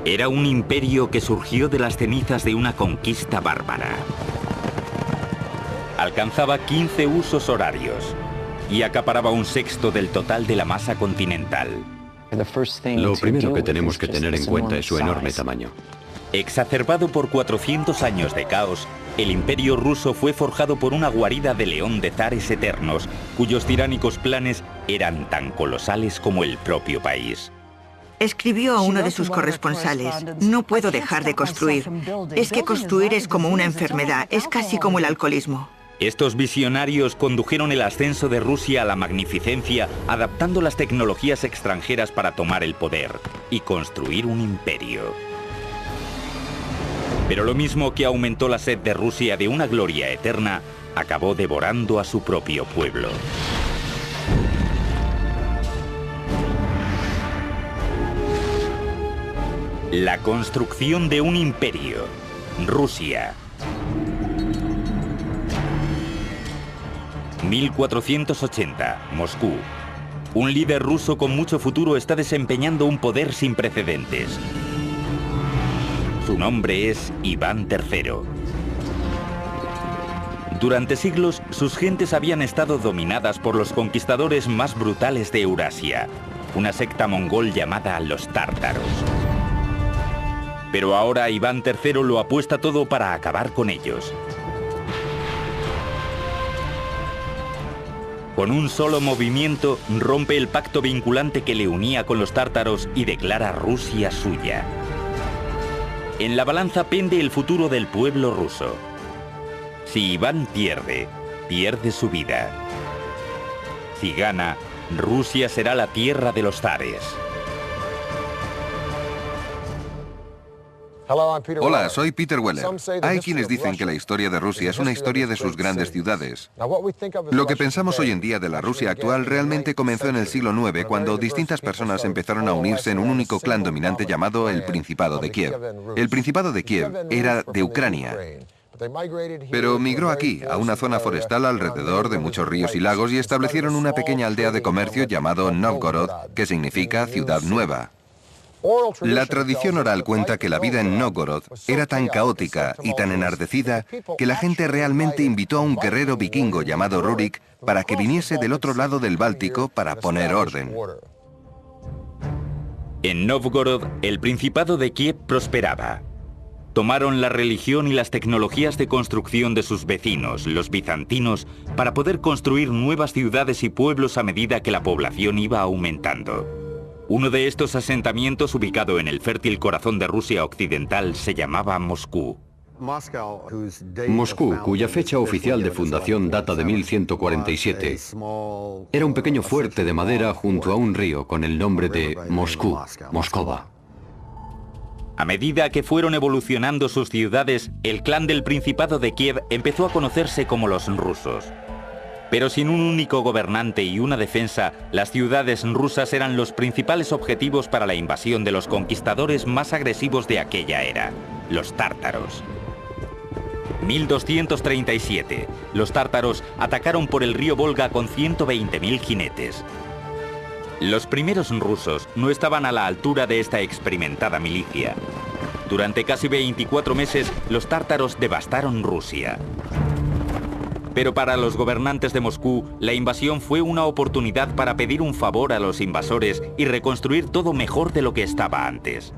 Era un imperio que surgió de las cenizas de una conquista bárbara. Alcanzaba 15 usos horarios y acaparaba un sexto del total de la masa continental. Lo primero que tenemos que tener en cuenta es su enorme tamaño. Exacerbado por 400 años de caos, el imperio ruso fue forjado por una guarida de león de zares eternos, cuyos tiránicos planes eran tan colosales como el propio país. Escribió a uno de sus corresponsales: no puedo dejar de construir. Es que construir es como una enfermedad, es casi como el alcoholismo. Estos visionarios condujeron el ascenso de Rusia a la magnificencia, adaptando las tecnologías extranjeras para tomar el poder y construir un imperio. Pero lo mismo que aumentó la sed de Rusia de una gloria eterna, acabó devorando a su propio pueblo. La construcción de un imperio. Rusia. 1480, Moscú. Un líder ruso con mucho futuro está desempeñando un poder sin precedentes. Su nombre es Iván III. Durante siglos, sus gentes habían estado dominadas por los conquistadores más brutales de Eurasia, una secta mongol llamada los tártaros. Pero ahora Iván III lo apuesta todo para acabar con ellos. Con un solo movimiento, rompe el pacto vinculante que le unía con los tártaros y declara Rusia suya. En la balanza pende el futuro del pueblo ruso. Si Iván pierde, pierde su vida. Si gana, Rusia será la tierra de los zares. Hola, soy Peter Weller. Hay quienes dicen que la historia de Rusia es una historia de sus grandes ciudades. Lo que pensamos hoy en día de la Rusia actual realmente comenzó en el siglo IX, cuando distintas personas empezaron a unirse en un único clan dominante llamado el Principado de Kiev. El Principado de Kiev era de Ucrania, pero migró aquí, a una zona forestal alrededor de muchos ríos y lagos, y establecieron una pequeña aldea de comercio llamado Novgorod, que significa ciudad nueva. La tradición oral cuenta que la vida en Novgorod era tan caótica y tan enardecida que la gente realmente invitó a un guerrero vikingo llamado Rurik para que viniese del otro lado del Báltico para poner orden. En Novgorod, el Principado de Kiev prosperaba. Tomaron la religión y las tecnologías de construcción de sus vecinos, los bizantinos, para poder construir nuevas ciudades y pueblos a medida que la población iba aumentando. Uno de estos asentamientos, ubicado en el fértil corazón de Rusia occidental, se llamaba Moscú. Moscú, cuya fecha oficial de fundación data de 1147, era un pequeño fuerte de madera junto a un río con el nombre de Moscú, Moscova. A medida que fueron evolucionando sus ciudades, el clan del Principado de Kiev empezó a conocerse como los rusos. Pero sin un único gobernante y una defensa, las ciudades rusas eran los principales objetivos para la invasión de los conquistadores más agresivos de aquella era, los tártaros. 1237, los tártaros atacaron por el río Volga con 120.000 jinetes. Los primeros rusos no estaban a la altura de esta experimentada milicia. Durante casi 24 meses, los tártaros devastaron Rusia. Pero para los gobernantes de Moscú, la invasión fue una oportunidad para pedir un favor a los invasores y reconstruir todo mejor de lo que estaba antes.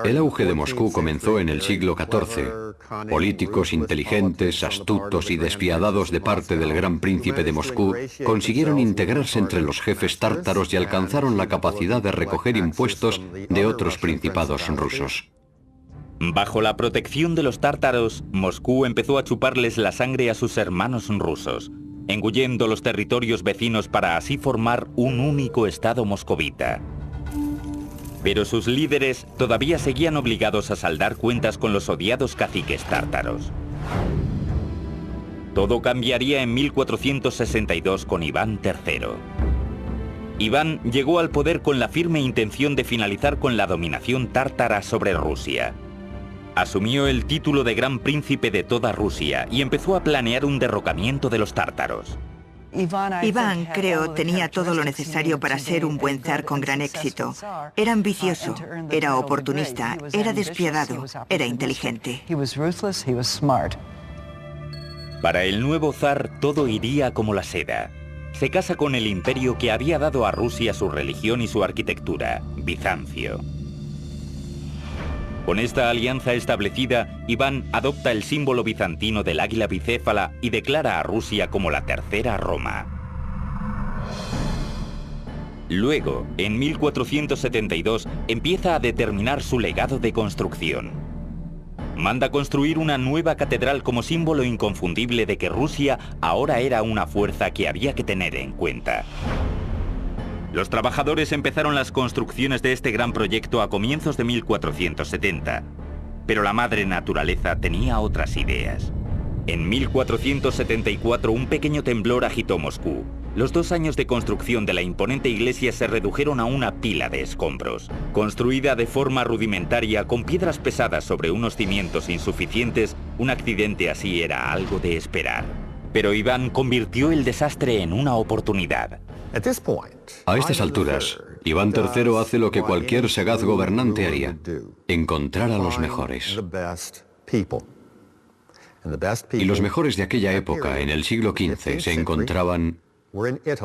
El auge de Moscú comenzó en el siglo XIV. Políticos inteligentes, astutos y despiadados de parte del gran príncipe de Moscú consiguieron integrarse entre los jefes tártaros y alcanzaron la capacidad de recoger impuestos de otros principados rusos. Bajo la protección de los tártaros, Moscú empezó a chuparles la sangre a sus hermanos rusos, engullendo los territorios vecinos para así formar un único estado moscovita. Pero sus líderes todavía seguían obligados a saldar cuentas con los odiados caciques tártaros. Todo cambiaría en 1462 con Iván III. Iván llegó al poder con la firme intención de finalizar con la dominación tártara sobre Rusia. Asumió el título de Gran Príncipe de toda Rusia y empezó a planear un derrocamiento de los tártaros. Iván, creo, tenía todo lo necesario para ser un buen zar con gran éxito. Era ambicioso, era oportunista, era despiadado, era inteligente. Para el nuevo zar todo iría como la seda. Se casa con el imperio que había dado a Rusia su religión y su arquitectura, Bizancio. Con esta alianza establecida, Iván adopta el símbolo bizantino del águila bicéfala y declara a Rusia como la tercera Roma. Luego, en 1472, empieza a determinar su legado de construcción. Manda construir una nueva catedral como símbolo inconfundible de que Rusia ahora era una fuerza que había que tener en cuenta. Los trabajadores empezaron las construcciones de este gran proyecto a comienzos de 1470, pero la madre naturaleza tenía otras ideas. En 1474 un pequeño temblor agitó Moscú. Los 2 años de construcción de la imponente iglesia se redujeron a una pila de escombros. Construida de forma rudimentaria con piedras pesadas sobre unos cimientos insuficientes, un accidente así era algo de esperar. Pero Iván convirtió el desastre en una oportunidad. A estas alturas, Iván III hace lo que cualquier sagaz gobernante haría: encontrar a los mejores. Y los mejores de aquella época, en el siglo XV, se encontraban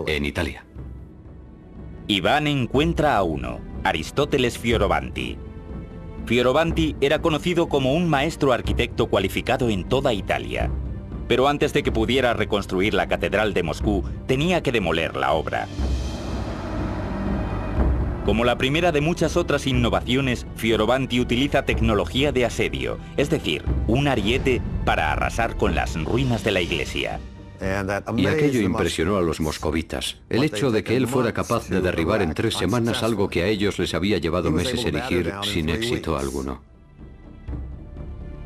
en Italia. Iván encuentra a uno, Aristóteles Fioravanti. Fioravanti era conocido como un maestro arquitecto cualificado en toda Italia. Pero antes de que pudiera reconstruir la Catedral de Moscú, tenía que demoler la obra. Como la primera de muchas otras innovaciones, Fioravanti utiliza tecnología de asedio, es decir, un ariete para arrasar con las ruinas de la iglesia. Y aquello impresionó a los moscovitas. El hecho de que él fuera capaz de derribar en 3 semanas algo que a ellos les había llevado meses erigir sin éxito alguno.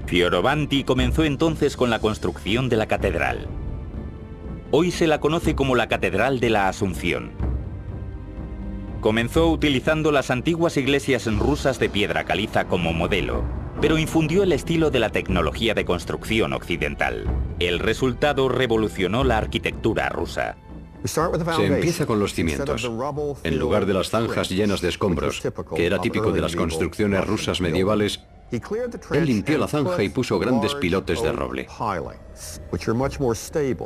Fioravanti comenzó entonces con la construcción de la catedral. Hoy se la conoce como la Catedral de la Asunción. Comenzó utilizando las antiguas iglesias rusas de piedra caliza como modelo, pero infundió el estilo de la tecnología de construcción occidental. El resultado revolucionó la arquitectura rusa. Se empieza con los cimientos. En lugar de las zanjas llenas de escombros, que era típico de las construcciones rusas medievales, él limpió la zanja y puso grandes pilotes de roble.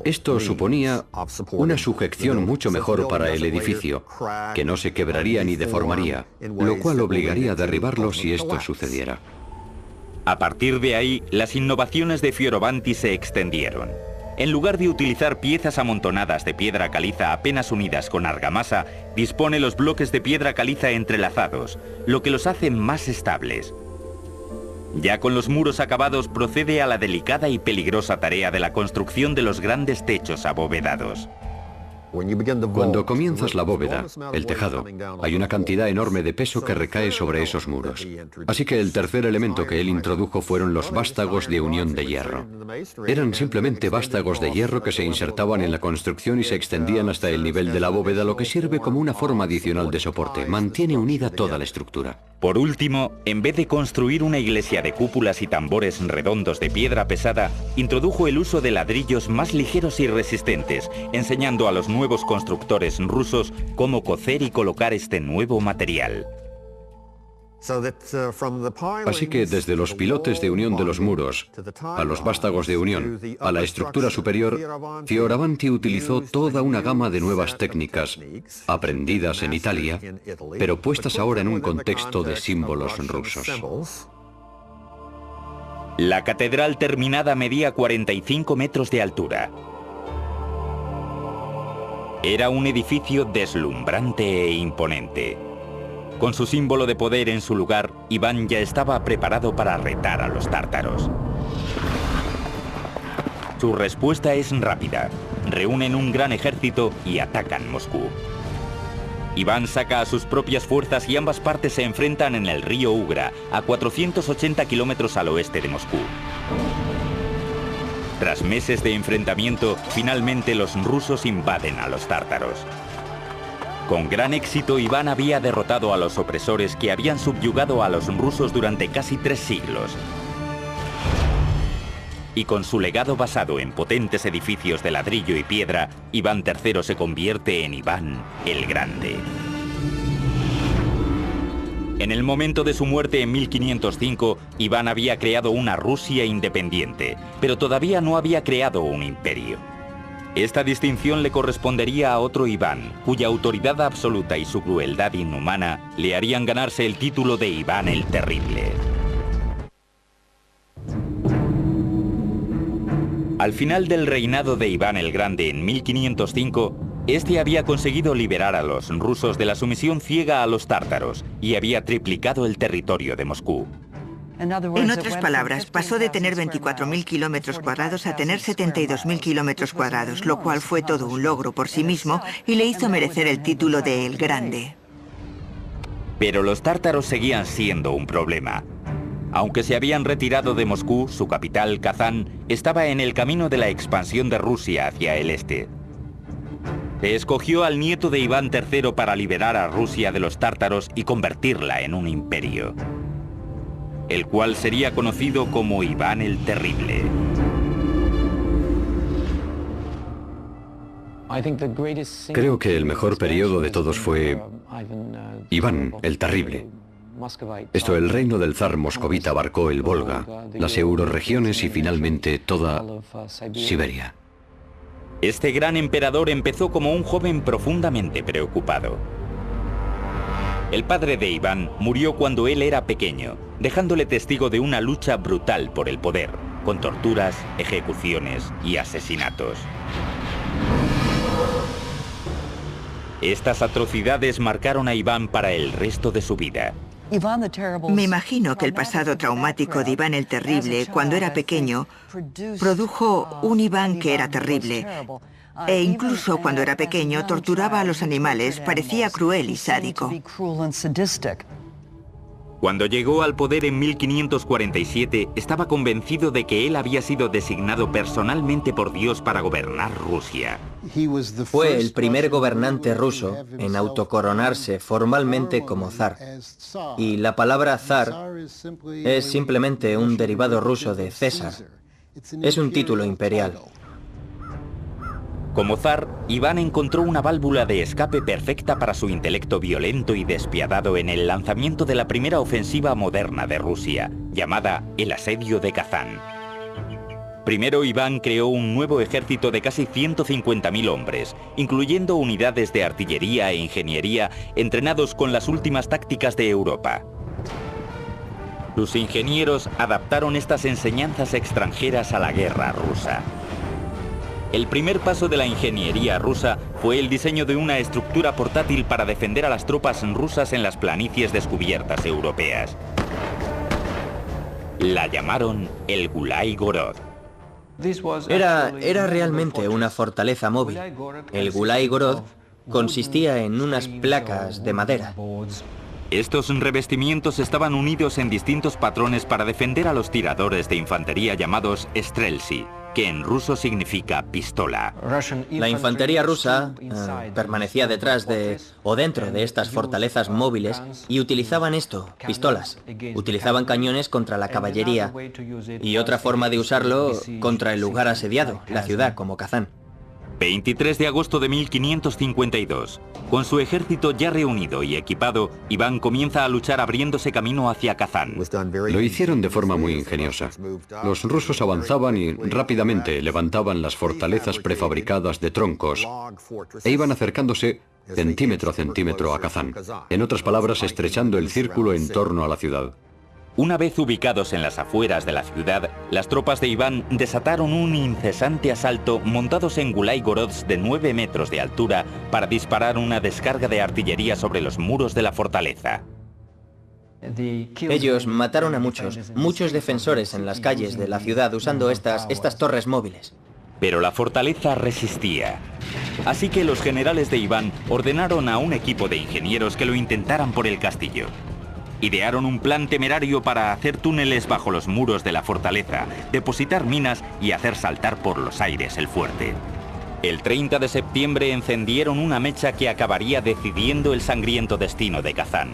Esto suponía una sujeción mucho mejor para el edificio, que no se quebraría ni deformaría, lo cual obligaría a derribarlo si esto sucediera. A partir de ahí, las innovaciones de Fioravanti se extendieron. En lugar de utilizar piezas amontonadas de piedra caliza apenas unidas con argamasa, dispone los bloques de piedra caliza entrelazados, lo que los hace más estables. Ya con los muros acabados, procede a la delicada y peligrosa tarea de la construcción de los grandes techos abovedados. Cuando comienzas la bóveda, el tejado, hay una cantidad enorme de peso que recae sobre esos muros. Así que el tercer elemento que él introdujo fueron los vástagos de unión de hierro. Eran simplemente vástagos de hierro que se insertaban en la construcción y se extendían hasta el nivel de la bóveda, lo que sirve como una forma adicional de soporte. Mantiene unida toda la estructura. Por último, en vez de construir una iglesia de cúpulas y tambores redondos de piedra pesada, introdujo el uso de ladrillos más ligeros y resistentes, enseñando a los nuevos constructores rusos cómo cocer y colocar este nuevo material. Así que desde los pilotes de unión de los muros, a los vástagos de unión, a la estructura superior, Fioravanti utilizó toda una gama de nuevas técnicas, aprendidas en Italia, pero puestas ahora en un contexto de símbolos rusos. La catedral terminada medía 45 metros de altura. Era un edificio deslumbrante e imponente. Con su símbolo de poder en su lugar, Iván ya estaba preparado para retar a los tártaros. Su respuesta es rápida. Reúnen un gran ejército y atacan Moscú. Iván saca a sus propias fuerzas y ambas partes se enfrentan en el río Ugra, a 480 kilómetros al oeste de Moscú. Tras meses de enfrentamiento, finalmente los rusos invaden a los tártaros. Con gran éxito, Iván había derrotado a los opresores que habían subyugado a los rusos durante casi 3 siglos. y con su legado basado en potentes edificios de ladrillo y piedra, Iván III se convierte en Iván el Grande. En el momento de su muerte en 1505, Iván había creado una Rusia independiente, pero todavía no había creado un imperio. Esta distinción le correspondería a otro Iván, cuya autoridad absoluta y su crueldad inhumana le harían ganarse el título de Iván el Terrible. Al final del reinado de Iván el Grande en 1505, este había conseguido liberar a los rusos de la sumisión ciega a los tártaros y había triplicado el territorio de Moscú. En otras palabras, pasó de tener 24.000 kilómetros cuadrados a tener 72.000 kilómetros cuadrados, lo cual fue todo un logro por sí mismo y le hizo merecer el título de El Grande. Pero los tártaros seguían siendo un problema. Aunque se habían retirado de Moscú, su capital, Kazán, estaba en el camino de la expansión de Rusia hacia el este. Se escogió al nieto de Iván III para liberar a Rusia de los tártaros y convertirla en un imperio, el cual sería conocido como Iván el Terrible. Creo que el mejor periodo de todos fue Iván el Terrible. El reino del zar moscovita abarcó el Volga, las euroregiones y finalmente toda Siberia. Este gran emperador empezó como un joven profundamente preocupado. El padre de Iván murió cuando él era pequeño, dejándole testigo de una lucha brutal por el poder, con torturas, ejecuciones y asesinatos. Estas atrocidades marcaron a Iván para el resto de su vida. Me imagino que el pasado traumático de Iván el Terrible, cuando era pequeño, produjo un Iván que era terrible. E incluso cuando era pequeño, torturaba a los animales, parecía cruel y sádico. Cuando llegó al poder en 1547, estaba convencido de que él había sido designado personalmente por Dios para gobernar Rusia. Fue el primer gobernante ruso en autocoronarse formalmente como zar. Y la palabra zar es simplemente un derivado ruso de César. Es un título imperial. Como zar, Iván encontró una válvula de escape perfecta para su intelecto violento y despiadado en el lanzamiento de la primera ofensiva moderna de Rusia, llamada el asedio de Kazán. Primero, Iván creó un nuevo ejército de casi 150.000 hombres, incluyendo unidades de artillería e ingeniería entrenados con las últimas tácticas de Europa. Sus ingenieros adaptaron estas enseñanzas extranjeras a la guerra rusa. El primer paso de la ingeniería rusa fue el diseño de una estructura portátil para defender a las tropas rusas en las planicies descubiertas europeas. La llamaron el Gulai Gorod. Era realmente una fortaleza móvil. El Gulai Gorod consistía en unas placas de madera. Estos revestimientos estaban unidos en distintos patrones para defender a los tiradores de infantería llamados streltsy, que en ruso significa pistola. La infantería rusa permanecía detrás o dentro de estas fortalezas móviles y utilizaban pistolas. Utilizaban cañones contra la caballería y otra forma de usarlo contra el lugar asediado, la ciudad como Kazán. 23 de agosto de 1552. Con su ejército ya reunido y equipado, Iván comienza a luchar abriéndose camino hacia Kazán. Lo hicieron de forma muy ingeniosa. Los rusos avanzaban y rápidamente levantaban las fortalezas prefabricadas de troncos e iban acercándose centímetro a centímetro a Kazán. En otras palabras, estrechando el círculo en torno a la ciudad. Una vez ubicados en las afueras de la ciudad, las tropas de Iván desataron un incesante asalto montados en Gulai Gorods de 9 metros de altura para disparar una descarga de artillería sobre los muros de la fortaleza. Ellos mataron a muchos defensores en las calles de la ciudad usando estas torres móviles. Pero la fortaleza resistía. Así que los generales de Iván ordenaron a un equipo de ingenieros que lo intentaran por el castillo. Idearon un plan temerario para hacer túneles bajo los muros de la fortaleza, depositar minas y hacer saltar por los aires el fuerte. El 30 de septiembre encendieron una mecha que acabaría decidiendo el sangriento destino de Kazán.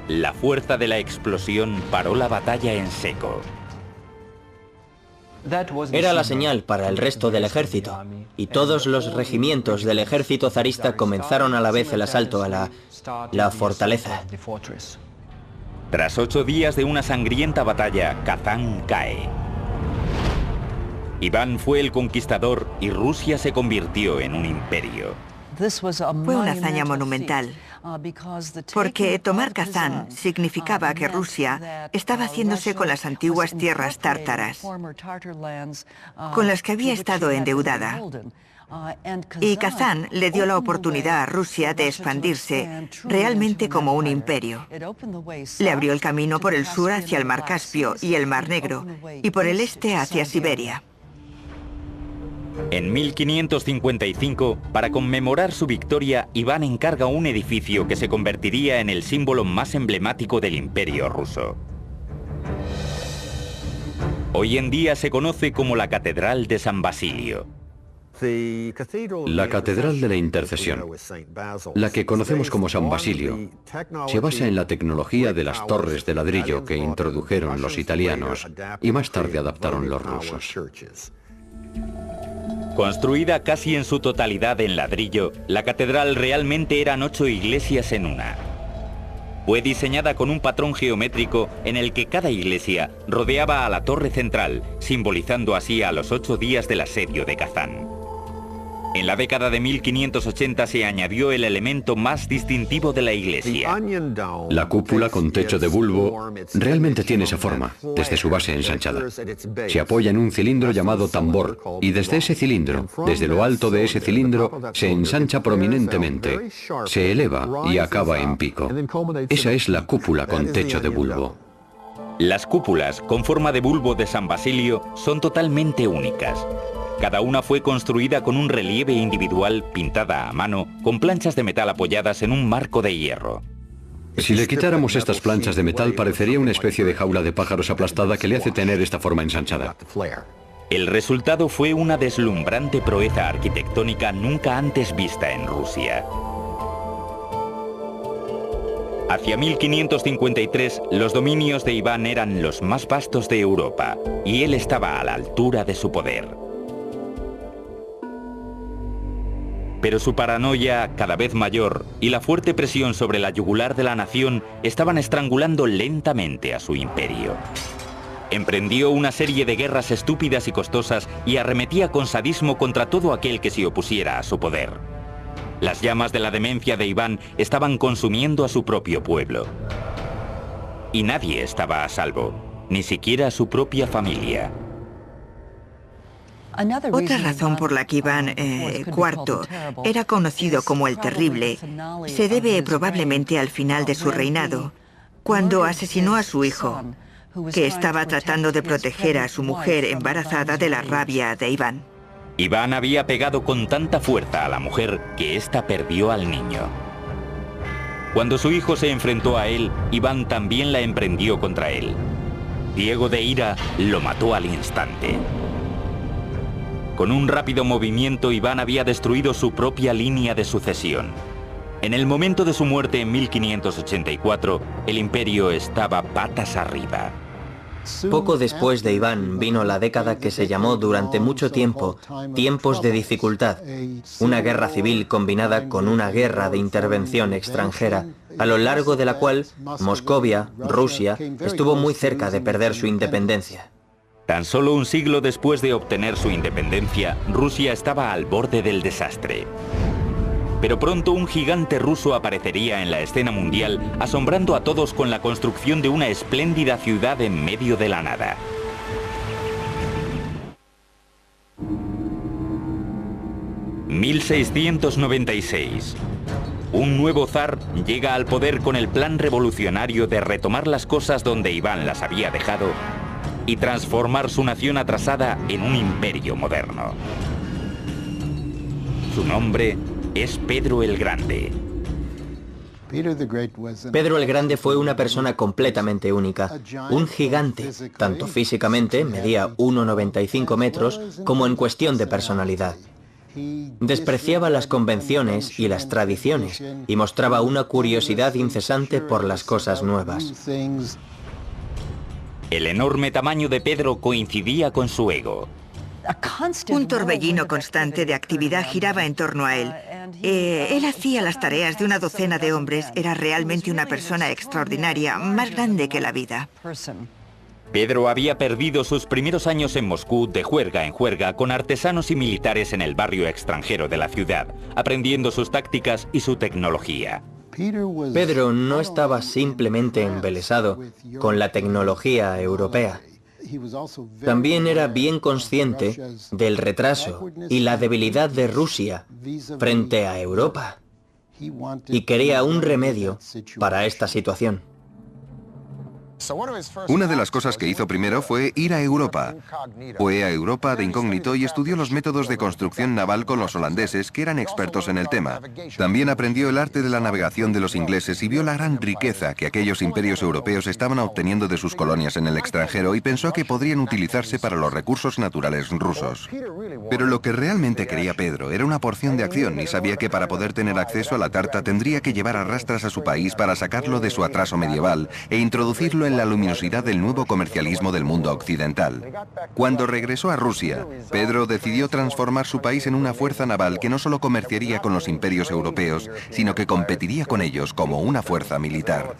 La fuerza de la explosión paró la batalla en seco. Era la señal para el resto del ejército, y todos los regimientos del ejército zarista comenzaron a la vez el asalto a la fortaleza. Tras 8 días de una sangrienta batalla, Kazán cae. Iván fue el conquistador y Rusia se convirtió en un imperio. Fue una hazaña monumental, porque tomar Kazán significaba que Rusia estaba haciéndose con las antiguas tierras tártaras, con las que había estado endeudada. Y Kazán le dio la oportunidad a Rusia de expandirse realmente como un imperio. Le abrió el camino por el sur hacia el Mar Caspio y el Mar Negro, y por el este hacia Siberia. En 1555, para conmemorar su victoria, Iván encarga un edificio que se convertiría en el símbolo más emblemático del Imperio ruso. Hoy en día se conoce como la Catedral de San Basilio. La Catedral de la Intercesión, la que conocemos como San Basilio, se basa en la tecnología de las torres de ladrillo que introdujeron los italianos y más tarde adaptaron los rusos. Construida casi en su totalidad en ladrillo, la catedral realmente eran 8 iglesias en una. Fue diseñada con un patrón geométrico en el que cada iglesia rodeaba a la torre central, simbolizando así a los 8 días del asedio de Kazán. En la década de 1580 se añadió el elemento más distintivo de la iglesia. La cúpula con techo de bulbo realmente tiene esa forma, desde su base ensanchada. Se apoya en un cilindro llamado tambor, y desde ese cilindro, desde lo alto de ese cilindro, se ensancha prominentemente, se eleva y acaba en pico. Esa es la cúpula con techo de bulbo. Las cúpulas con forma de bulbo de San Basilio son totalmente únicas. Cada una fue construida con un relieve individual pintada a mano, con planchas de metal apoyadas en un marco de hierro. Si le quitáramos estas planchas de metal, parecería una especie de jaula de pájaros aplastada que le hace tener esta forma ensanchada. El resultado fue una deslumbrante proeza arquitectónica nunca antes vista en Rusia. Hacia 1553, los dominios de Iván eran los más vastos de Europa, y él estaba a la altura de su poder. Pero su paranoia, cada vez mayor, y la fuerte presión sobre la yugular de la nación estaban estrangulando lentamente a su imperio. Emprendió una serie de guerras estúpidas y costosas y arremetía con sadismo contra todo aquel que se opusiera a su poder. Las llamas de la demencia de Iván estaban consumiendo a su propio pueblo. Y nadie estaba a salvo, ni siquiera su propia familia. Otra razón por la que Iván IV era conocido como el Terrible se debe probablemente al final de su reinado, cuando asesinó a su hijo, que estaba tratando de proteger a su mujer embarazada de la rabia de Iván. Iván había pegado con tanta fuerza a la mujer que ésta perdió al niño. Cuando su hijo se enfrentó a él, Iván también la emprendió contra él. Ciego de ira, lo mató al instante. Con un rápido movimiento, Iván había destruido su propia línea de sucesión. En el momento de su muerte en 1584, el imperio estaba patas arriba. Poco después de Iván vino la década que se llamó durante mucho tiempo tiempos de dificultad, una guerra civil combinada con una guerra de intervención extranjera, a lo largo de la cual Moscovia, Rusia, estuvo muy cerca de perder su independencia. Tan solo un siglo después de obtener su independencia, Rusia estaba al borde del desastre. Pero pronto un gigante ruso aparecería en la escena mundial, asombrando a todos con la construcción de una espléndida ciudad en medio de la nada. ...1696... Un nuevo zar llega al poder con el plan revolucionario de retomar las cosas donde Iván las había dejado y transformar su nación atrasada en un imperio moderno. Su nombre es Pedro el Grande. Pedro el Grande fue una persona completamente única, un gigante, tanto físicamente, medía 1,95 metros, como en cuestión de personalidad. Despreciaba las convenciones y las tradiciones y mostraba una curiosidad incesante por las cosas nuevas. El enorme tamaño de Pedro coincidía con su ego. Un torbellino constante de actividad giraba en torno a él. Él hacía las tareas de una docena de hombres. Era realmente una persona extraordinaria, más grande que la vida. Pedro había perdido sus primeros años en Moscú de juerga en juerga con artesanos y militares en el barrio extranjero de la ciudad, aprendiendo sus tácticas y su tecnología. Pedro no estaba simplemente embelesado con la tecnología europea. También era bien consciente del retraso y la debilidad de Rusia frente a Europa y quería un remedio para esta situación. Una de las cosas que hizo primero fue ir a Europa. Fue a Europa de incógnito y estudió los métodos de construcción naval con los holandeses, que eran expertos en el tema. También aprendió el arte de la navegación de los ingleses y vio la gran riqueza que aquellos imperios europeos estaban obteniendo de sus colonias en el extranjero y pensó que podrían utilizarse para los recursos naturales rusos. Pero lo que realmente quería Pedro era una porción de acción y sabía que para poder tener acceso a la tarta tendría que llevar a rastras a su país para sacarlo de su atraso medieval e introducirlo en la luminosidad del nuevo comercialismo del mundo occidental. Cuando regresó a Rusia, Pedro decidió transformar su país en una fuerza naval que no solo comerciaría con los imperios europeos, sino que competiría con ellos como una fuerza militar.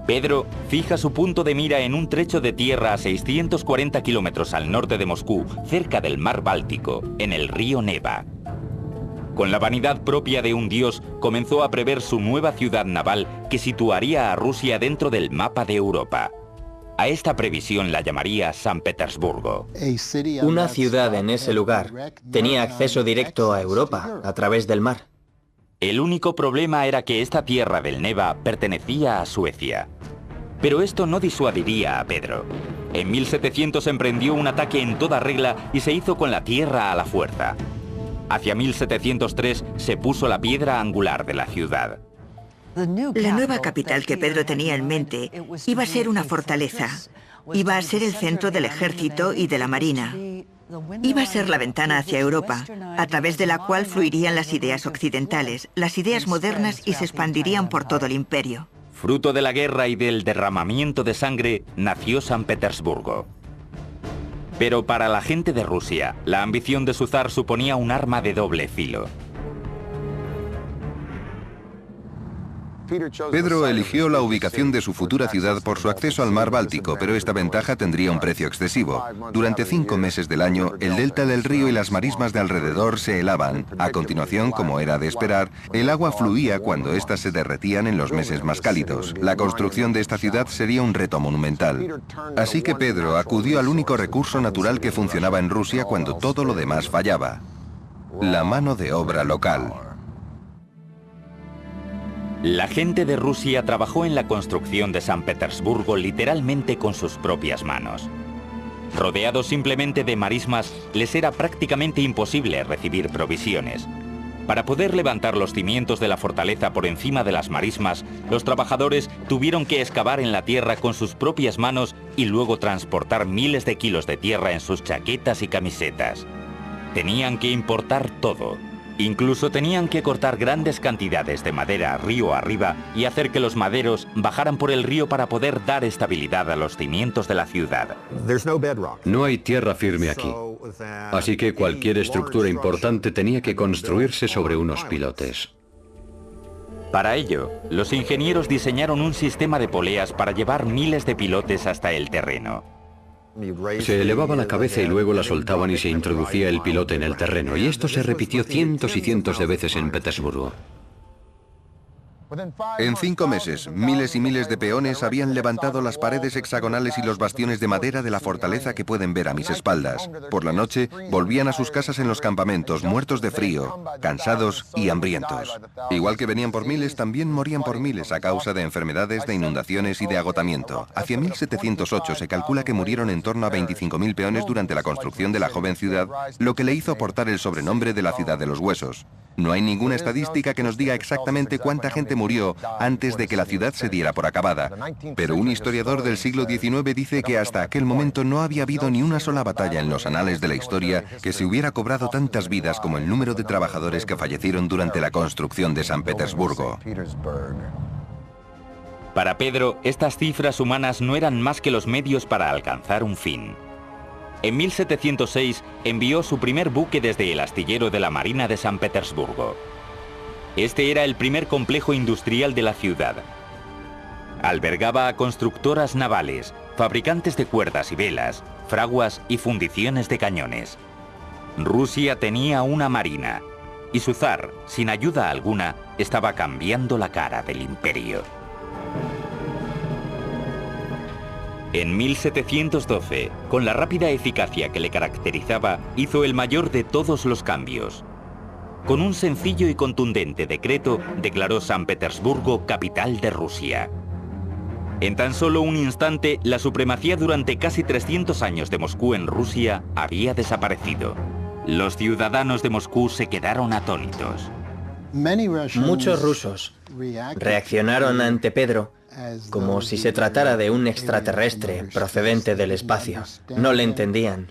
Pedro fija su punto de mira en un trecho de tierra a 640 kilómetros al norte de Moscú, cerca del mar Báltico, en el río Neva. Con la vanidad propia de un dios, comenzó a prever su nueva ciudad naval que situaría a Rusia dentro del mapa de Europa. A esta previsión la llamaría San Petersburgo. Una ciudad en ese lugar tenía acceso directo a Europa a través del mar. El único problema era que esta tierra del Neva pertenecía a Suecia. Pero esto no disuadiría a Pedro. En 1700 emprendió un ataque en toda regla y se hizo con la tierra a la fuerza. Hacia 1703 se puso la piedra angular de la ciudad. La nueva capital que Pedro tenía en mente iba a ser una fortaleza. Iba a ser el centro del ejército y de la marina. Iba a ser la ventana hacia Europa, a través de la cual fluirían las ideas occidentales, las ideas modernas y se expandirían por todo el imperio. Fruto de la guerra y del derramamiento de sangre, nació San Petersburgo. Pero para la gente de Rusia, la ambición de su zar suponía un arma de doble filo. Pedro eligió la ubicación de su futura ciudad por su acceso al mar Báltico, pero esta ventaja tendría un precio excesivo. Durante 5 meses del año, el delta del río y las marismas de alrededor se helaban. A continuación, como era de esperar, el agua fluía cuando éstas se derretían en los meses más cálidos. La construcción de esta ciudad sería un reto monumental. Así que Pedro acudió al único recurso natural que funcionaba en Rusia cuando todo lo demás fallaba: la mano de obra local. La gente de Rusia trabajó en la construcción de San Petersburgo literalmente con sus propias manos. Rodeados simplemente de marismas, les era prácticamente imposible recibir provisiones. Para poder levantar los cimientos de la fortaleza por encima de las marismas, los trabajadores tuvieron que excavar en la tierra con sus propias manos y luego transportar miles de kilos de tierra en sus chaquetas y camisetas. Tenían que importar todo. Incluso tenían que cortar grandes cantidades de madera río arriba y hacer que los maderos bajaran por el río para poder dar estabilidad a los cimientos de la ciudad. No hay tierra firme aquí, así que cualquier estructura importante tenía que construirse sobre unos pilotes. Para ello, los ingenieros diseñaron un sistema de poleas para llevar miles de pilotes hasta el terreno. Se elevaba la cabeza y luego la soltaban y se introducía el pilote en el terreno, y esto se repitió cientos y cientos de veces en Petersburgo. En 5 meses, miles y miles de peones habían levantado las paredes hexagonales y los bastiones de madera de la fortaleza que pueden ver a mis espaldas. Por la noche, volvían a sus casas en los campamentos, muertos de frío, cansados y hambrientos. Igual que venían por miles, también morían por miles a causa de enfermedades, de inundaciones y de agotamiento. Hacia 1708 se calcula que murieron en torno a 25.000 peones durante la construcción de la joven ciudad, lo que le hizo portar el sobrenombre de la ciudad de los huesos. No hay ninguna estadística que nos diga exactamente cuánta gente murió antes de que la ciudad se diera por acabada. Pero un historiador del siglo XIX dice que hasta aquel momento no había habido ni una sola batalla en los anales de la historia que se hubiera cobrado tantas vidas como el número de trabajadores que fallecieron durante la construcción de San Petersburgo. Para Pedro, estas cifras humanas no eran más que los medios para alcanzar un fin. En 1706 envió su primer buque desde el astillero de la Marina de San Petersburgo. Este era el primer complejo industrial de la ciudad. Albergaba a constructoras navales, fabricantes de cuerdas y velas, fraguas y fundiciones de cañones. Rusia tenía una marina, y su zar, sin ayuda alguna, estaba cambiando la cara del imperio. En 1712, con la rápida eficacia que le caracterizaba, hizo el mayor de todos los cambios. Con un sencillo y contundente decreto, declaró San Petersburgo capital de Rusia. En tan solo un instante, la supremacía durante casi 300 años de Moscú en Rusia había desaparecido. Los ciudadanos de Moscú se quedaron atónitos. Muchos rusos reaccionaron ante Pedro como si se tratara de un extraterrestre procedente del espacio. No le entendían.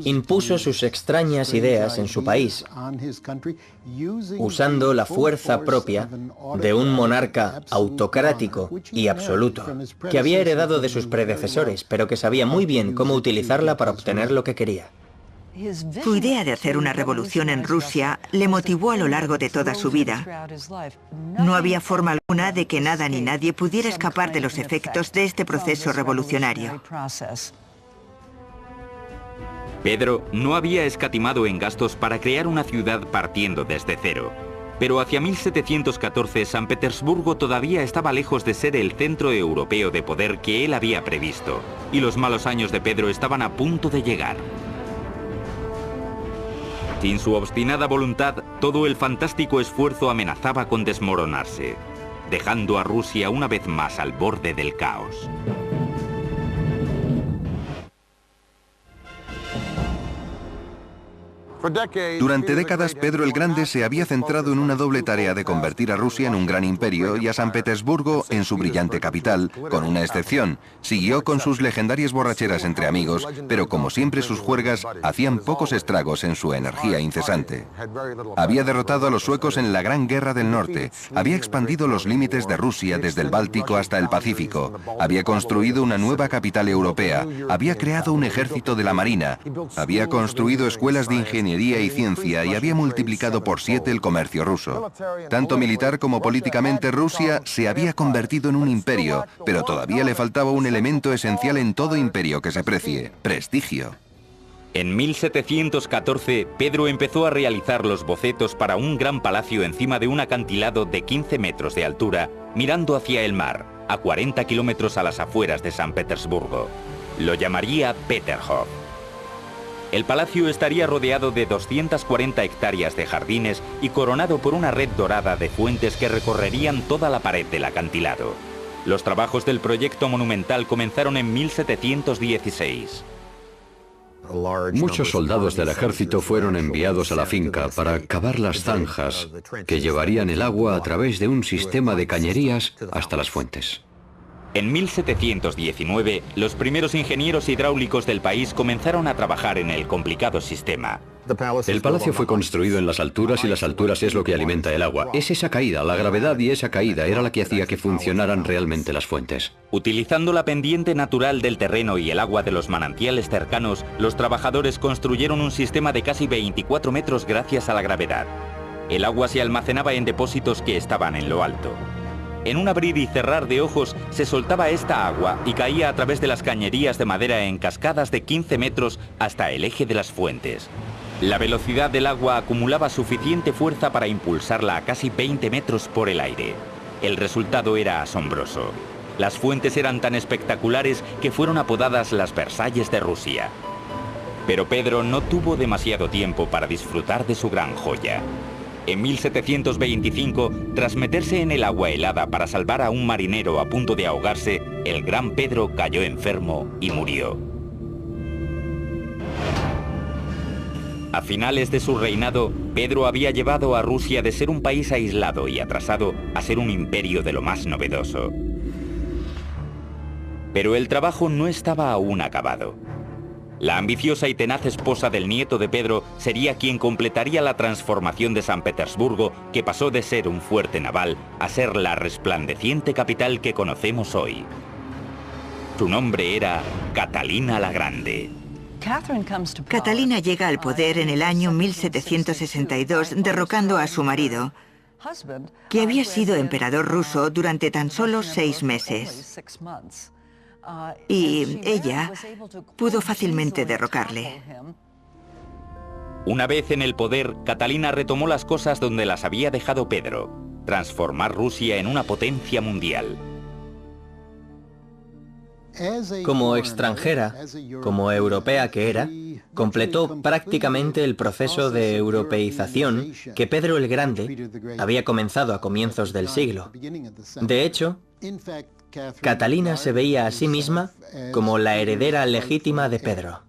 Impuso sus extrañas ideas en su país, usando la fuerza propia de un monarca autocrático y absoluto, que había heredado de sus predecesores, pero que sabía muy bien cómo utilizarla para obtener lo que quería. Su idea de hacer una revolución en Rusia le motivó a lo largo de toda su vida. No había forma alguna de que nada ni nadie pudiera escapar de los efectos de este proceso revolucionario. Pedro no había escatimado en gastos para crear una ciudad partiendo desde cero. Pero hacia 1714 San Petersburgo todavía estaba lejos de ser el centro europeo de poder que él había previsto, y los malos años de Pedro estaban a punto de llegar. Sin su obstinada voluntad, todo el fantástico esfuerzo amenazaba con desmoronarse, dejando a Rusia una vez más al borde del caos. Durante décadas, Pedro el Grande se había centrado en una doble tarea de convertir a Rusia en un gran imperio y a San Petersburgo en su brillante capital, con una excepción. Siguió con sus legendarias borracheras entre amigos, pero como siempre sus juergas hacían pocos estragos en su energía incesante. Había derrotado a los suecos en la Gran Guerra del Norte, había expandido los límites de Rusia desde el Báltico hasta el Pacífico, había construido una nueva capital europea, había creado un ejército de la Marina, había construido escuelas de ingeniería y ciencia y había multiplicado por 7 el comercio ruso. Tanto militar como políticamente Rusia se había convertido en un imperio, pero todavía le faltaba un elemento esencial en todo imperio que se precie: prestigio. En 1714, Pedro empezó a realizar los bocetos para un gran palacio encima de un acantilado de 15 metros de altura, mirando hacia el mar, a 40 kilómetros a las afueras de San Petersburgo. Lo llamaría Peterhof. El palacio estaría rodeado de 240 hectáreas de jardines y coronado por una red dorada de fuentes que recorrerían toda la pared del acantilado. Los trabajos del proyecto monumental comenzaron en 1716. Muchos soldados del ejército fueron enviados a la finca para cavar las zanjas que llevarían el agua a través de un sistema de cañerías hasta las fuentes. En 1719, los primeros ingenieros hidráulicos del país comenzaron a trabajar en el complicado sistema. El palacio fue construido en las alturas y las alturas es lo que alimenta el agua. Es esa caída, la gravedad y esa caída era la que hacía que funcionaran realmente las fuentes. Utilizando la pendiente natural del terreno y el agua de los manantiales cercanos, los trabajadores construyeron un sistema de casi 24 metros gracias a la gravedad. El agua se almacenaba en depósitos que estaban en lo alto. En un abrir y cerrar de ojos se soltaba esta agua y caía a través de las cañerías de madera en cascadas de 15 metros hasta el eje de las fuentes. La velocidad del agua acumulaba suficiente fuerza para impulsarla a casi 20 metros por el aire. El resultado era asombroso. Las fuentes eran tan espectaculares que fueron apodadas las Versalles de Rusia. Pero Pedro no tuvo demasiado tiempo para disfrutar de su gran joya. En 1725, tras meterse en el agua helada para salvar a un marinero a punto de ahogarse, el gran Pedro cayó enfermo y murió. A finales de su reinado, Pedro había llevado a Rusia de ser un país aislado y atrasado a ser un imperio de lo más novedoso. Pero el trabajo no estaba aún acabado. La ambiciosa y tenaz esposa del nieto de Pedro sería quien completaría la transformación de San Petersburgo, que pasó de ser un fuerte naval a ser la resplandeciente capital que conocemos hoy. Su nombre era Catalina la Grande. Catalina llega al poder en el año 1762, derrocando a su marido, que había sido emperador ruso durante tan solo 6 meses. Y ella pudo fácilmente derrocarle. Una vez en el poder, Catalina retomó las cosas donde las había dejado Pedro: transformar Rusia en una potencia mundial. Como extranjera, como europea que era, completó prácticamente el proceso de europeización que Pedro el Grande había comenzado a comienzos del siglo. De hecho, Catalina se veía a sí misma como la heredera legítima de Pedro.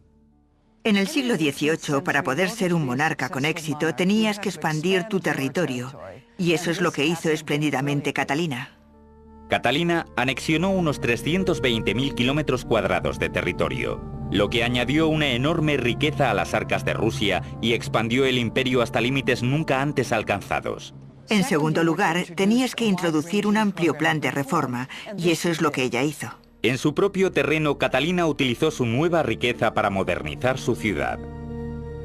En el siglo XVIII, para poder ser un monarca con éxito, tenías que expandir tu territorio, y eso es lo que hizo espléndidamente Catalina. Catalina anexionó unos 320.000 kilómetros cuadrados de territorio, lo que añadió una enorme riqueza a las arcas de Rusia y expandió el imperio hasta límites nunca antes alcanzados. En segundo lugar, tenías que introducir un amplio plan de reforma, y eso es lo que ella hizo. En su propio terreno, Catalina utilizó su nueva riqueza para modernizar su ciudad.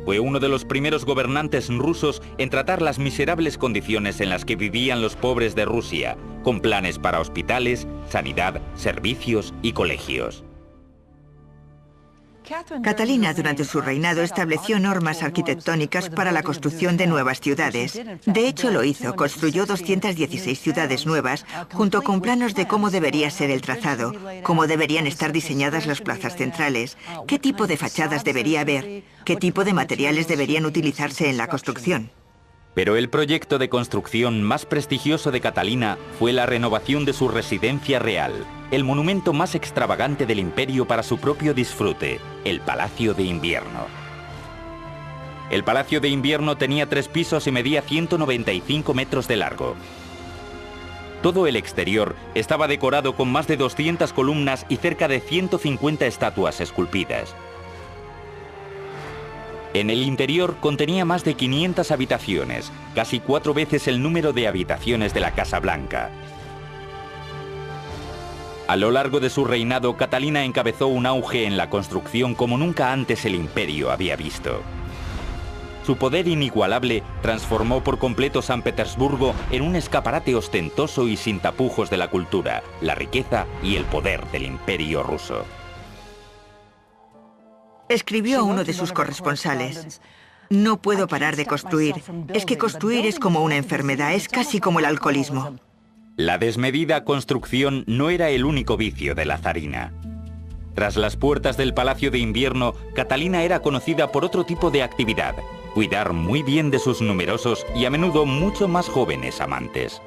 Fue uno de los primeros gobernantes rusos en tratar las miserables condiciones en las que vivían los pobres de Rusia, con planes para hospitales, sanidad, servicios y colegios. Catalina, durante su reinado, estableció normas arquitectónicas para la construcción de nuevas ciudades. De hecho, lo hizo. Construyó 216 ciudades nuevas, junto con planos de cómo debería ser el trazado, cómo deberían estar diseñadas las plazas centrales, qué tipo de fachadas debería haber, qué tipo de materiales deberían utilizarse en la construcción. Pero el proyecto de construcción más prestigioso de Catalina fue la renovación de su residencia real, el monumento más extravagante del imperio para su propio disfrute, el Palacio de Invierno. El Palacio de Invierno tenía 3 pisos y medía 195 metros de largo. Todo el exterior estaba decorado con más de 200 columnas y cerca de 150 estatuas esculpidas. En el interior contenía más de 500 habitaciones, casi 4 veces el número de habitaciones de la Casa Blanca. A lo largo de su reinado, Catalina encabezó un auge en la construcción como nunca antes el imperio había visto. Su poder inigualable transformó por completo San Petersburgo en un escaparate ostentoso y sin tapujos de la cultura, la riqueza y el poder del imperio ruso. Escribió a uno de sus corresponsales: "No puedo parar de construir. Es que construir es como una enfermedad, es casi como el alcoholismo". La desmedida construcción no era el único vicio de la zarina. Tras las puertas del Palacio de Invierno, Catalina era conocida por otro tipo de actividad: cuidar muy bien de sus numerosos y a menudo mucho más jóvenes amantes.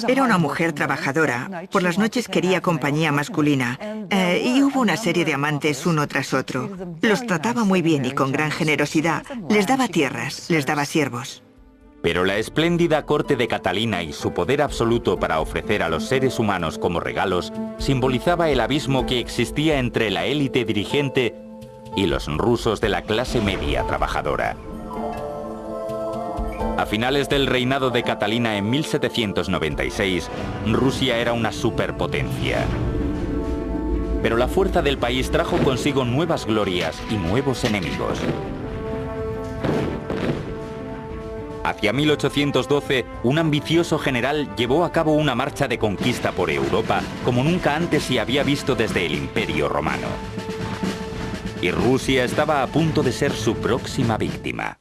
Era una mujer trabajadora. Por las noches quería compañía masculina. Y hubo una serie de amantes uno tras otro. Los trataba muy bien y con gran generosidad. Les daba tierras, les daba siervos. Pero la espléndida corte de Catalina y su poder absoluto para ofrecer a los seres humanos como regalos simbolizaba el abismo que existía entre la élite dirigente y los rusos de la clase media trabajadora. A finales del reinado de Catalina en 1796, Rusia era una superpotencia. Pero la fuerza del país trajo consigo nuevas glorias y nuevos enemigos. Hacia 1812, un ambicioso general llevó a cabo una marcha de conquista por Europa como nunca antes se había visto desde el Imperio Romano. Y Rusia estaba a punto de ser su próxima víctima.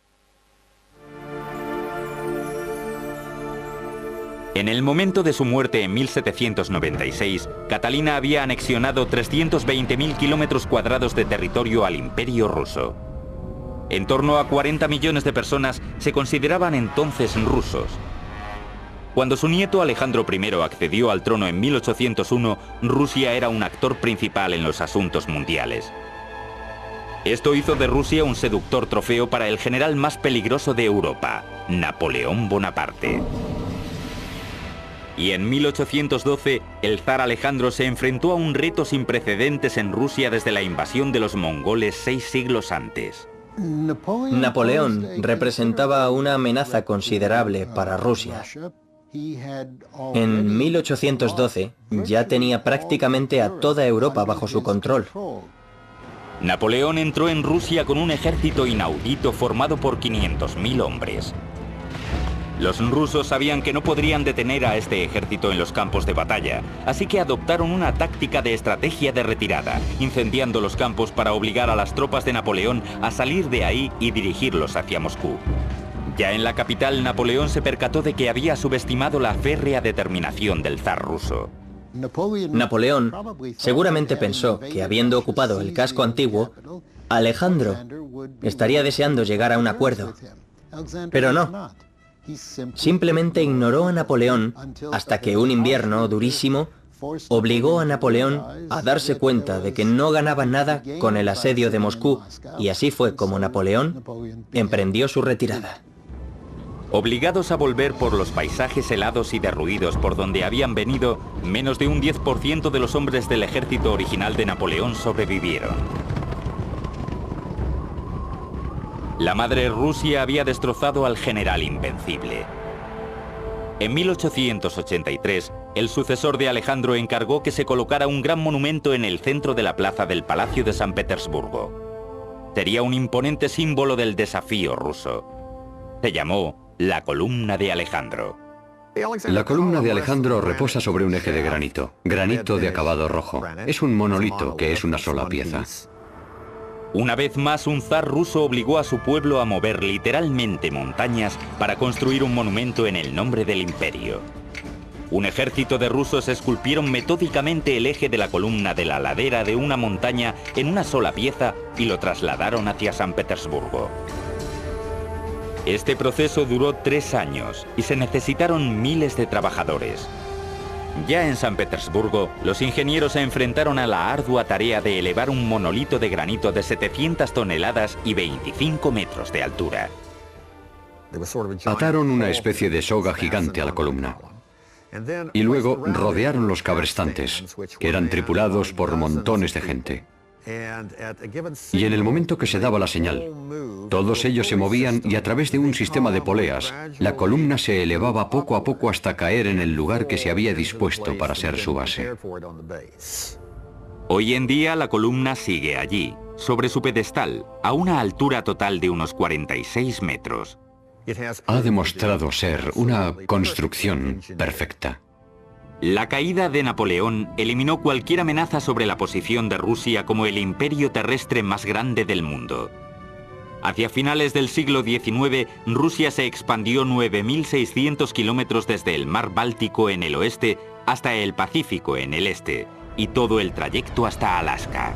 En el momento de su muerte en 1796, Catalina había anexionado 320.000 kilómetros cuadrados de territorio al Imperio ruso. En torno a 40 millones de personas se consideraban entonces rusos. Cuando su nieto Alejandro I accedió al trono en 1801, Rusia era un actor principal en los asuntos mundiales. Esto hizo de Rusia un seductor trofeo para el general más peligroso de Europa, Napoleón Bonaparte. Y en 1812, el zar Alejandro se enfrentó a un reto sin precedentes en Rusia desde la invasión de los mongoles 6 siglos antes. Napoleón representaba una amenaza considerable para Rusia. En 1812 ya tenía prácticamente a toda Europa bajo su control. Napoleón entró en Rusia con un ejército inaudito formado por 500.000 hombres. Los rusos sabían que no podrían detener a este ejército en los campos de batalla, así que adoptaron una táctica de estrategia de retirada, incendiando los campos para obligar a las tropas de Napoleón a salir de ahí y dirigirlos hacia Moscú. Ya en la capital, Napoleón se percató de que había subestimado la férrea determinación del zar ruso. Napoleón seguramente pensó que, habiendo ocupado el casco antiguo, Alejandro estaría deseando llegar a un acuerdo. Pero no. Simplemente ignoró a Napoleón hasta que un invierno durísimo obligó a Napoleón a darse cuenta de que no ganaba nada con el asedio de Moscú, y así fue como Napoleón emprendió su retirada. Obligados a volver por los paisajes helados y derruidos por donde habían venido, menos de un 10% de los hombres del ejército original de Napoleón sobrevivieron. La madre Rusia había destrozado al general invencible. En 1883, el sucesor de Alejandro encargó que se colocara un gran monumento en el centro de la plaza del Palacio de San Petersburgo. Sería un imponente símbolo del desafío ruso. Se llamó la Columna de Alejandro. La columna de Alejandro reposa sobre un eje de granito de acabado rojo. Es un monolito que es una sola pieza. Una vez más, un zar ruso obligó a su pueblo a mover literalmente montañas para construir un monumento en el nombre del imperio. Un ejército de rusos esculpieron metódicamente el eje de la columna de la ladera de una montaña en una sola pieza y lo trasladaron hacia San Petersburgo. Este proceso duró 3 años y se necesitaron miles de trabajadores. Ya en San Petersburgo, los ingenieros se enfrentaron a la ardua tarea de elevar un monolito de granito de 700 toneladas y 25 metros de altura. Ataron una especie de soga gigante a la columna. Y luego rodearon los cabrestantes, que eran tripulados por montones de gente. Y en el momento que se daba la señal, todos ellos se movían y a través de un sistema de poleas, la columna se elevaba poco a poco hasta caer en el lugar que se había dispuesto para ser su base. Hoy en día la columna sigue allí, sobre su pedestal, a una altura total de unos 46 metros. Ha demostrado ser una construcción perfecta. La caída de Napoleón eliminó cualquier amenaza sobre la posición de Rusia como el imperio terrestre más grande del mundo. Hacia finales del siglo XIX, Rusia se expandió 9.600 kilómetros desde el mar Báltico en el oeste hasta el Pacífico en el este, y todo el trayecto hasta Alaska.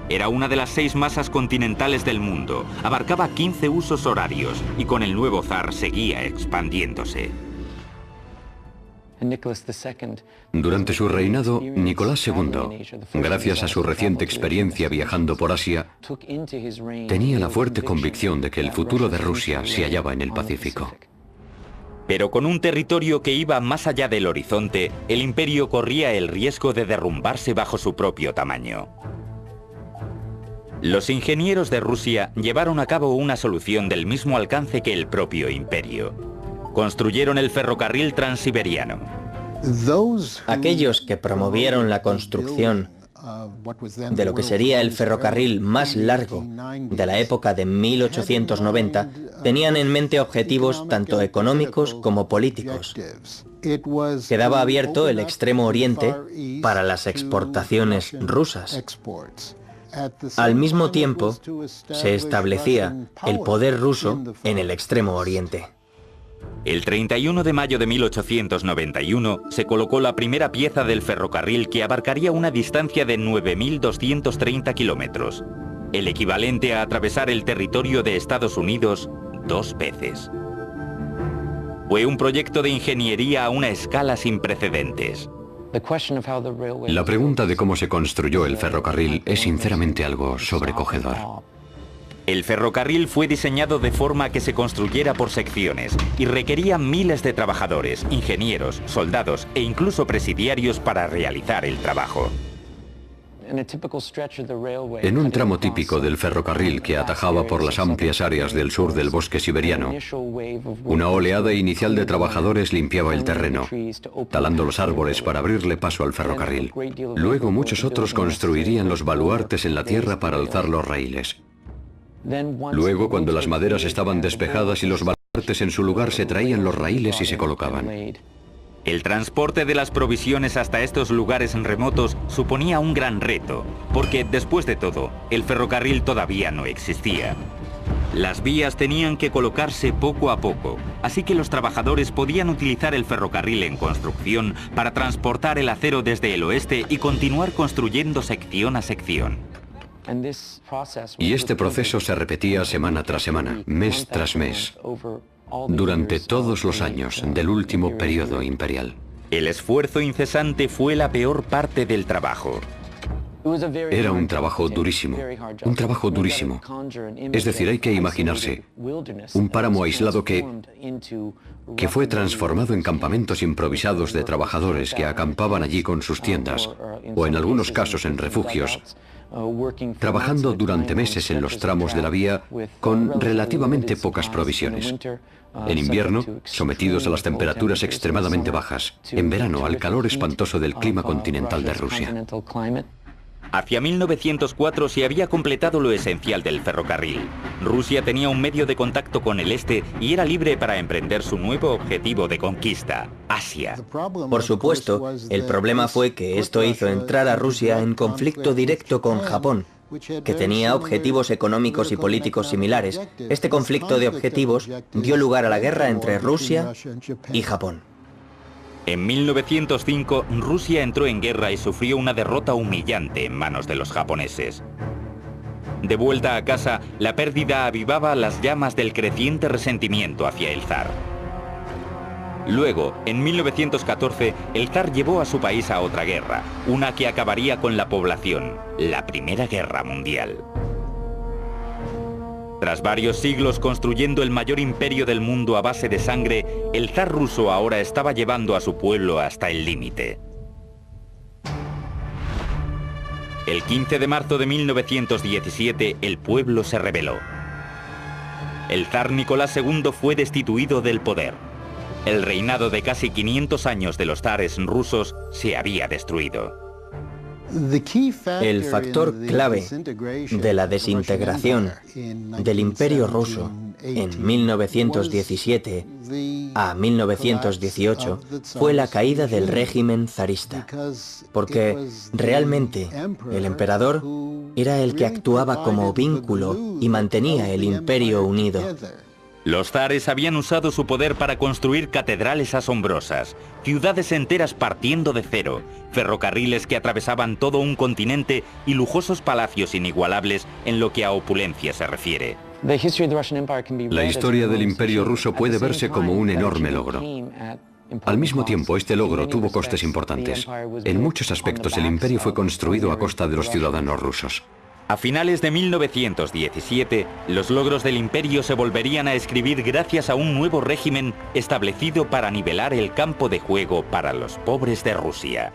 Era una de las 6 masas continentales del mundo, abarcaba 15 usos horarios y con el nuevo zar seguía expandiéndose. Durante su reinado, Nicolás II, gracias a su reciente experiencia viajando por Asia, tenía la fuerte convicción de que el futuro de Rusia se hallaba en el Pacífico. Pero con un territorio que iba más allá del horizonte, el imperio corría el riesgo de derrumbarse bajo su propio tamaño. Los ingenieros de Rusia llevaron a cabo una solución del mismo alcance que el propio imperio. Construyeron el ferrocarril transiberiano. Aquellos que promovieron la construcción de lo que sería el ferrocarril más largo de la época de 1890 tenían en mente objetivos tanto económicos como políticos. Quedaba abierto el Extremo Oriente para las exportaciones rusas. Al mismo tiempo, se establecía el poder ruso en el Extremo Oriente. El 31 de mayo de 1891 se colocó la primera pieza del ferrocarril que abarcaría una distancia de 9.230 kilómetros, el equivalente a atravesar el territorio de Estados Unidos 2 veces. Fue un proyecto de ingeniería a una escala sin precedentes. La pregunta de cómo se construyó el ferrocarril es sinceramente algo sobrecogedor. El ferrocarril fue diseñado de forma que se construyera por secciones y requería miles de trabajadores, ingenieros, soldados e incluso presidiarios para realizar el trabajo. En un tramo típico del ferrocarril que atajaba por las amplias áreas del sur del bosque siberiano, una oleada inicial de trabajadores limpiaba el terreno, talando los árboles para abrirle paso al ferrocarril. Luego muchos otros construirían los baluartes en la tierra para alzar los raíles. Luego, cuando las maderas estaban despejadas y los baluartes en su lugar, se traían los raíles y se colocaban. El transporte de las provisiones hasta estos lugares remotos suponía un gran reto, porque después de todo, el ferrocarril todavía no existía. Las vías tenían que colocarse poco a poco, así que los trabajadores podían utilizar el ferrocarril en construcción para transportar el acero desde el oeste y continuar construyendo sección a sección. Y este proceso se repetía semana tras semana, mes tras mes, durante todos los años del último periodo imperial. El esfuerzo incesante fue la peor parte del trabajo. Era un trabajo durísimo, Es decir, hay que imaginarse un páramo aislado que fue transformado en campamentos improvisados de trabajadores que acampaban allí con sus tiendas, o en algunos casos en refugios, trabajando durante meses en los tramos de la vía con relativamente pocas provisiones. En invierno, sometidos a las temperaturas extremadamente bajas. En verano, al calor espantoso del clima continental de Rusia. Hacia 1904 se había completado lo esencial del ferrocarril. Rusia tenía un medio de contacto con el este y era libre para emprender su nuevo objetivo de conquista, Asia. Por supuesto, el problema fue que esto hizo entrar a Rusia en conflicto directo con Japón, que tenía objetivos económicos y políticos similares. Este conflicto de objetivos dio lugar a la guerra entre Rusia y Japón. En 1905, Rusia entró en guerra y sufrió una derrota humillante en manos de los japoneses. De vuelta a casa, la pérdida avivaba las llamas del creciente resentimiento hacia el zar. Luego, en 1914, el zar llevó a su país a otra guerra, una que acabaría con la población, la Primera Guerra Mundial. Tras varios siglos construyendo el mayor imperio del mundo a base de sangre, el zar ruso ahora estaba llevando a su pueblo hasta el límite. El 15 de marzo de 1917, el pueblo se rebeló. El zar Nicolás II fue destituido del poder. El reinado de casi 500 años de los zares rusos se había destruido. El factor clave de la desintegración del Imperio ruso en 1917 a 1918 fue la caída del régimen zarista, porque realmente el emperador era el que actuaba como vínculo y mantenía el imperio unido. Los zares habían usado su poder para construir catedrales asombrosas, ciudades enteras partiendo de cero, ferrocarriles que atravesaban todo un continente y lujosos palacios inigualables en lo que a opulencia se refiere. La historia del Imperio ruso puede verse como un enorme logro. Al mismo tiempo, este logro tuvo costes importantes. En muchos aspectos, el imperio fue construido a costa de los ciudadanos rusos. A finales de 1917, los logros del imperio se volverían a escribir gracias a un nuevo régimen establecido para nivelar el campo de juego para los pobres de Rusia.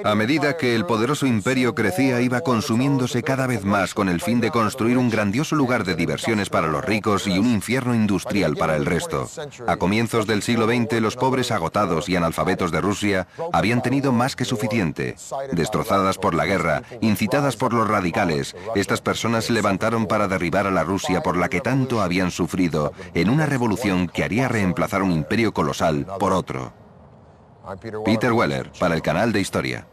A medida que el poderoso imperio crecía, iba consumiéndose cada vez más con el fin de construir un grandioso lugar de diversiones para los ricos y un infierno industrial para el resto. A comienzos del siglo XX, los pobres agotados y analfabetos de Rusia habían tenido más que suficiente. Destrozadas por la guerra, incitadas por los radicales, estas personas se levantaron para derribar a la Rusia por la que tanto habían sufrido, en una revolución que haría reemplazar un imperio colosal por otro. Peter Weller, para el canal de Historia.